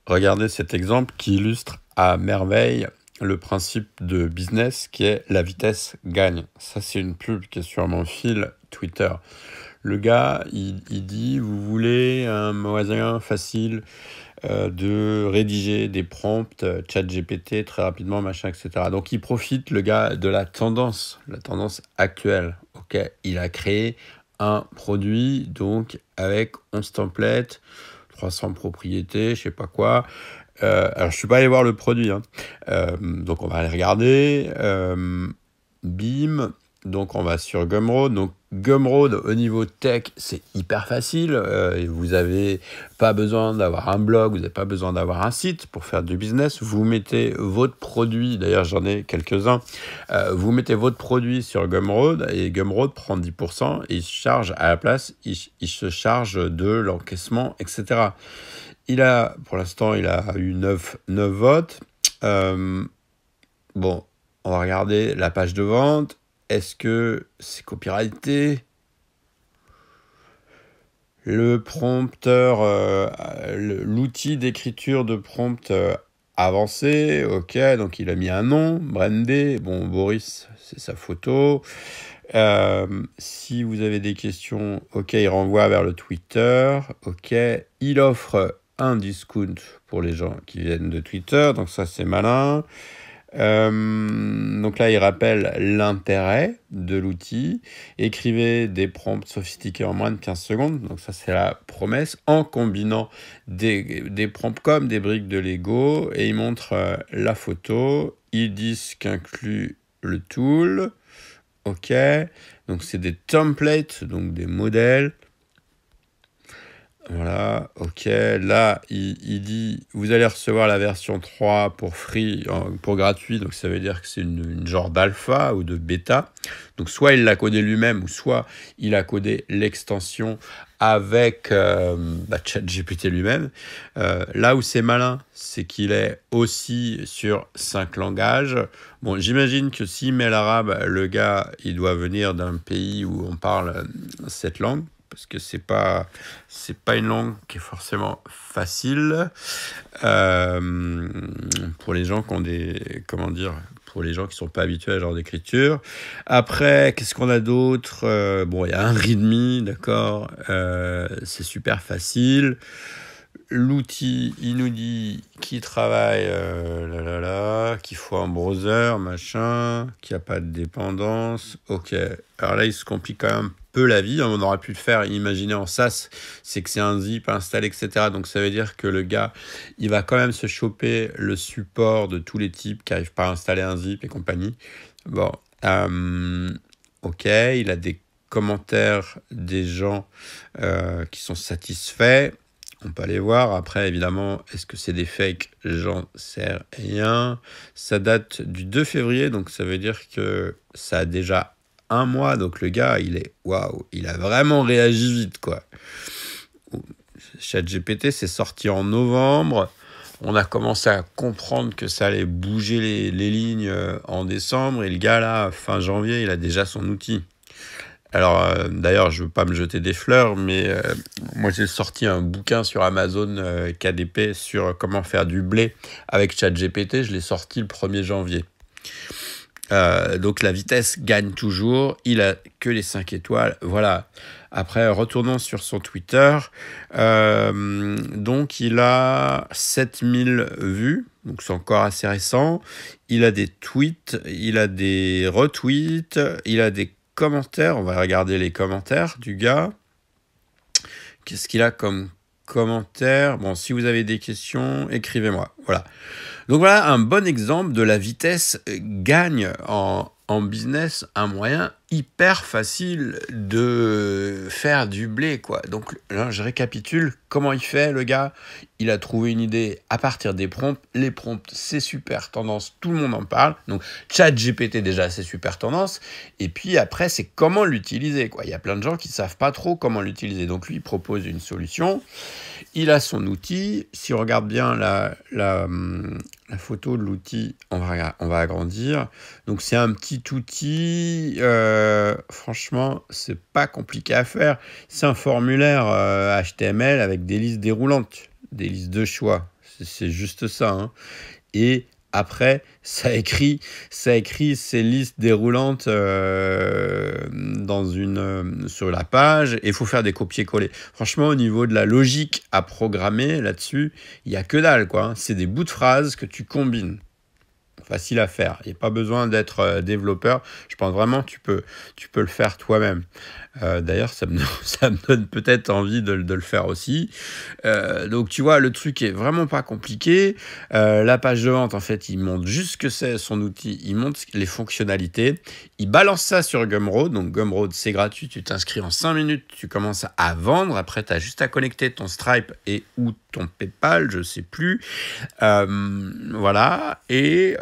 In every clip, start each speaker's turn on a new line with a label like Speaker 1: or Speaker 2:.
Speaker 1: Regardez cet exemple qui illustre à merveille le principe de business qui est la vitesse gagne. Ça, c'est une pub qui est sur mon fil Twitter. Le gars, il dit, vous voulez un moyen facile de rédiger des prompts ChatGPT très rapidement, machin, etc. Donc, il profite, le gars, de la tendance actuelle. Ok, il a créé un produit, donc, avec 11 templates, 300 propriétés, je sais pas quoi. Alors, je suis pas allé voir le produit, hein. Donc, on va aller regarder. Bim. Donc, on va sur Gumroad. Donc, Gumroad, au niveau tech, c'est hyper facile. Vous n'avez pas besoin d'avoir un blog, vous n'avez pas besoin d'avoir un site pour faire du business. Vous mettez votre produit, d'ailleurs, j'en ai quelques-uns. Vous mettez votre produit sur Gumroad et Gumroad prend 10% et il se charge à la place, il se charge de l'encaissement, etc. Pour l'instant, il a eu 9 votes. Bon, on va regarder la page de vente. Est-ce que c'est copyrighté? Le prompteur, l'outil d'écriture de prompt avancé, ok, donc il a mis un nom, brandé, bon, Boris, c'est sa photo. Si vous avez des questions, ok, il renvoie vers le Twitter, ok, il offre un discount pour les gens qui viennent de Twitter, donc ça c'est malin. Donc là, il rappelle l'intérêt de l'outil. Écrivez des prompts sophistiqués en moins de 15 secondes. Donc ça, c'est la promesse en combinant des prompts comme des briques de Lego. Et il montre la photo. Ils disent qu'inclut le tool. OK. Donc c'est des templates, donc des modèles. Voilà, ok. Là, il dit, vous allez recevoir la version 3 pour free, pour gratuit. Donc, ça veut dire que c'est une genre d'alpha ou de bêta. Donc, soit il l'a codé lui-même, ou soit il a codé l'extension avec ChatGPT lui-même. Là où c'est malin, c'est qu'il est aussi sur 5 langages. Bon, j'imagine que s'il met l'arabe, le gars, il doit venir d'un pays où on parle cette langue. Parce que c'est pas une langue qui est forcément facile pour les gens qui ont pour les gens qui sont pas habitués à ce genre d'écriture. Après, qu'est-ce qu'on a d'autre? Bon, il y a un README, d'accord, c'est super facile. L'outil, il nous dit qu'il travaille, qu'il faut un browser, machin, qu'il n'y a pas de dépendance. Ok, alors là, il se complique quand même un peu la vie. On aurait pu le faire, imaginer en SaaS, c'est que c'est un zip installé, etc. Donc ça veut dire que le gars, il va quand même se choper le support de tous les types qui n'arrivent pas à installer un zip et compagnie. Bon, ok, il a des commentaires des gens qui sont satisfaits. On peut aller voir. Après, évidemment, est-ce que c'est des fakes? J'en sais rien. Ça date du 2 février, donc ça veut dire que ça a déjà un mois. Donc le gars, il a vraiment réagi vite, quoi. ChatGPT, c'est sorti en novembre. On a commencé à comprendre que ça allait bouger les lignes en décembre. Et le gars, là, fin janvier, il a déjà son outil. Alors, d'ailleurs, je veux pas me jeter des fleurs, mais moi, j'ai sorti un bouquin sur Amazon KDP sur comment faire du blé avec ChatGPT. Je l'ai sorti le 1er janvier. Donc, la vitesse gagne toujours. Il a que les 5 étoiles. Voilà. Après, retournons sur son Twitter. Donc, il a 7000 vues. Donc, c'est encore assez récent. Il a des tweets, il a des retweets, il a des commentaires. On va regarder les commentaires du gars. Qu'est-ce qu'il a comme commentaire? Bon, si vous avez des questions, écrivez-moi. Voilà. Donc voilà un bon exemple de la vitesse gagne en business, un moyen hyper facile de faire du blé, quoi. Donc là, je récapitule comment il fait, le gars. Il a trouvé une idée à partir des prompts. Les prompts, c'est super tendance, tout le monde en parle. Donc ChatGPT, déjà, c'est super tendance. Et puis après, c'est comment l'utiliser, quoi. Il y a plein de gens qui ne savent pas trop comment l'utiliser. Donc lui, il propose une solution. Il a son outil. Si on regarde bien la photo de l'outil, on va agrandir. Donc c'est un petit outil, franchement, c'est pas compliqué à faire. C'est un formulaire HTML avec des listes déroulantes. des listes de choix. C'est juste ça, hein. Et après, ça écrit ces listes déroulantes sur la page, et il faut faire des copier-coller. Franchement, au niveau de la logique à programmer là-dessus, il n'y a que dalle, quoi, hein. C'est des bouts de phrases que tu combines. Facile à faire. Il n'y a pas besoin d'être développeur. Je pense vraiment que tu peux le faire toi-même. D'ailleurs, ça me donne peut-être envie de le faire aussi. Donc, tu vois, le truc est vraiment pas compliqué. La page de vente, en fait, il montre juste ce que c'est son outil. Il montre les fonctionnalités. Il balance ça sur Gumroad. Donc, Gumroad, c'est gratuit. Tu t'inscris en 5 minutes. Tu commences à vendre. Après, tu as juste à connecter ton Stripe ou ton PayPal, je sais plus. Voilà. Et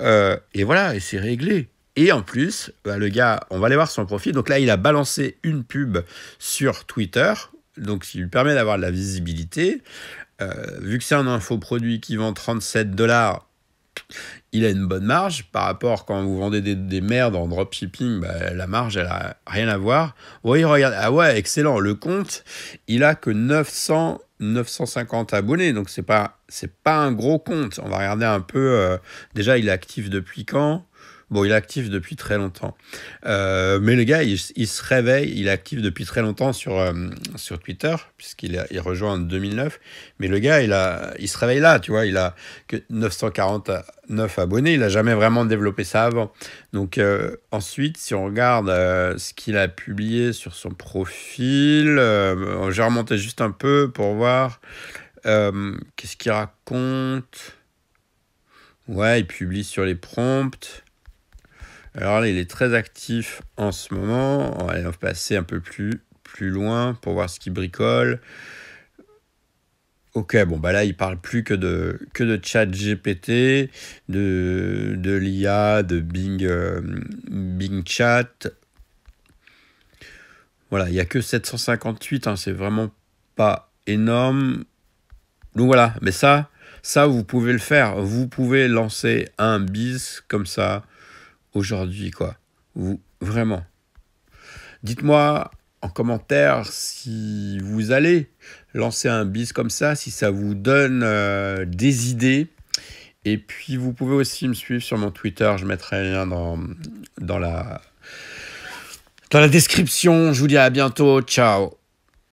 Speaker 1: voilà. Et c'est réglé. Et en plus, le gars, on va aller voir son profil. Donc là, il a balancé une pub sur Twitter, donc ce qui lui permet d'avoir de la visibilité. Vu que c'est un infoproduit qui vend 37$, il a une bonne marge. Par rapport quand vous vendez des merdes en dropshipping, la marge, elle a rien à voir. Oui, regarde, ah ouais, excellent. Le compte, il a que 950 abonnés, donc c'est pas un gros compte. On va regarder un peu. Déjà, il est actif depuis quand ? Bon, il est actif depuis très longtemps. Mais le gars, il se réveille. Il est actif depuis très longtemps sur Twitter, puisqu'il rejoint en 2009. Mais le gars, il se réveille là, tu vois. Il a que 949 abonnés. Il n'a jamais vraiment développé ça avant. Donc, ensuite, si on regarde ce qu'il a publié sur son profil, j'ai remonté juste un peu pour voir qu'est-ce qu'il raconte. Ouais, il publie sur les prompts. Alors là, il est très actif en ce moment. On va passer un peu plus loin pour voir ce qu'il bricole. Ok, bon, là, il parle plus que de ChatGPT, de l'IA, de Bing Chat. Voilà, il n'y a que 758, hein, c'est vraiment pas énorme. Donc voilà, mais ça, vous pouvez le faire. Vous pouvez lancer un biz comme ça aujourd'hui, quoi. Vraiment. Dites-moi en commentaire si vous allez lancer un biz comme ça, si ça vous donne des idées. Et puis, vous pouvez aussi me suivre sur mon Twitter. Je mettrai un lien dans la description. Je vous dis à bientôt. Ciao.